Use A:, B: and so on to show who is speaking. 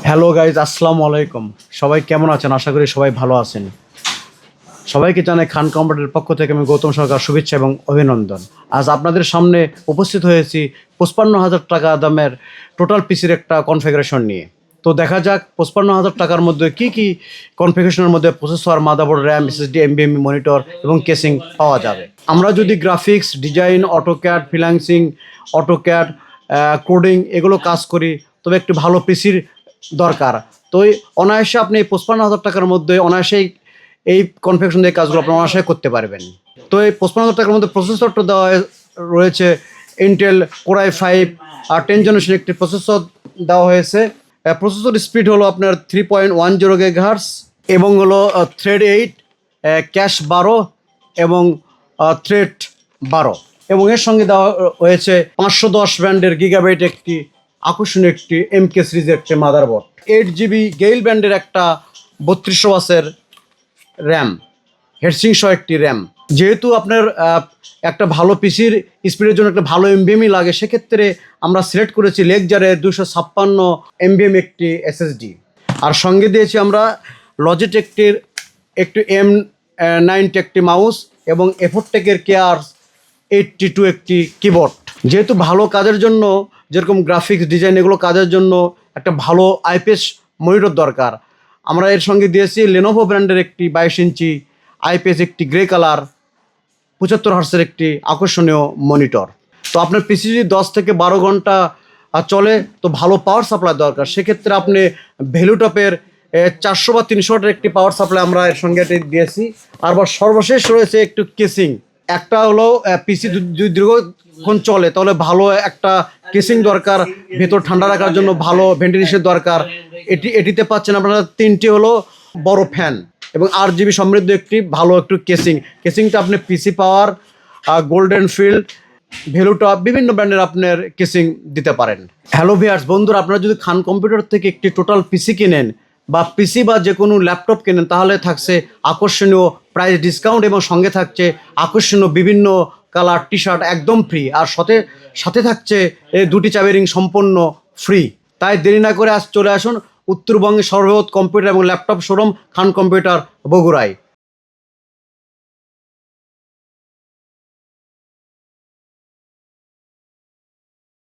A: Hello guys, আসসালামু আলাইকুম। সবাই কেমন আছেন? আশা করি সবাই ভালো আছেন। সবাইকে জানাই খান কম্পিউটারের পক্ষ থেকে আমি গৌতম সরকার শুভেচ্ছা এবং অভিনন্দন। আজ আপনাদের সামনে উপস্থিত হয়েছি 55,000 টাকা দামের টোটাল পিসির একটা কনফিগারেশন নিয়ে। তো দেখা যাক 55,000 টাকার মধ্যে কি কি কনফিগারেশনের মধ্যে processor, motherboard, RAM, SSD, এমবিএম, monitor এবং কেসিং পাওয়া যাবে। আমরা যদি graphics, design, AutoCAD, freelancing, AutoCAD, coding এগুলো কাজ করি, তবে একটু ভালো পিসির দরকার। তো অনায়াসে আপনি 55,000 টাকার মধ্যে অনায়াসেই এই কনফিগারেশন দিয়ে কাজগুলো আপনি অনায়াসে করতে পারবেন। তো এই 55,000 টাকার মধ্যে প্রসেসরটা দেওয়া রয়েছে ইন্টেল Core i5 আর 10 জেনারেশন একটি প্রসেসর দেওয়া হয়েছে। প্রসেসর স্পিড হলো আপনার 3.10 GHz এবং হলো থ্রেড 8, ক্যাশ 12 এবং থ্রেড 12 এবং এর সঙ্গে দেওয়া হয়েছে 510 ব্র্যান্ডের গিগাবাইট একটি আকর্ষণীয় একটি এমকে সিরিজের একটি মাদারবোর্ড, 8GB গেইল ব্র্যান্ডের একটা 3200 ওয়াটের র্যাম, হেডসিং সহ একটি র্যাম। যেহেতু আপনার একটা ভালো পিসির স্পিডের জন্য একটা ভালো এমবিএমই লাগে, সেক্ষেত্রে আমরা সিলেক্ট করেছি লেকজারের 256 এমবিএম একটি এসএসডি। আর সঙ্গে দিয়েছি আমরা লজিটেকের একটি M90 একটি মাউস এবং এফোরটেকের KR82 একটি কিবোর্ড। যেহেতু ভালো কাজের জন্য, যেরকম গ্রাফিক্স, ডিজাইন এগুলো কাজের জন্য একটা ভালো আইপিএস মনিটর দরকার। আমরা এর সঙ্গে দিয়েছি লেনোভো ব্র্যান্ডের একটি 22 ইঞ্চি আইপিএস একটি গ্রে কালার 75 হার্টসের একটি আকর্ষণীয় মনিটর। তো আপনার পিসি যদি 10 থেকে 12 ঘন্টা চলে, তো ভালো পাওয়ার সাপ্লাই দরকার। সেক্ষেত্রে আপনি ভ্যালুটপের 400 বা 300 ওয়াটের একটি পাওয়ার সাপ্লাই আমরা এর সঙ্গে দিয়েছি। আর সর্বশেষ রয়েছে একটু কেসিং। একটা হলো পিসি যদি দীর্ঘক্ষণ চলে তাহলে ভালো একটা কেসিং দরকার, ভেতর ঠান্ডা রাখার জন্য ভালো ভেন্টিলেশন দরকার। এটিতে পাচ্ছেন আপনারা 3টি হলো বড় ফ্যান এবং 8GB সমৃদ্ধ একটি ভালো একটু কেসিংটা আপনি পিসি পাওয়ার, গোল্ডেন ফিল্ড, ভ্যালুটপ বিভিন্ন ব্র্যান্ডের আপনার কেসিং দিতে পারেন। হ্যালো ভিউয়ার্স, বন্ধুরা, আপনারা যদি খান কম্পিউটার থেকে একটি টোটাল পিসি কিনেন বা পিসি বা যে কোনো ল্যাপটপ কেনেন, তাহলে থাকছে আকর্ষণীয় প্রাইস ডিসকাউন্ট এবং সঙ্গে থাকছে আকর্ষণীয় বিভিন্ন কালার টি শার্ট একদম ফ্রি, আর সাথে থাকছে এই 2টি চাবি রিং সম্পূর্ণ ফ্রি। তাই দেরি না করে চলে আসুন উত্তরবঙ্গের সর্ববৃহৎ কম্পিউটার এবং ল্যাপটপ শোরুম খান কম্পিউটার বগুড়ায়।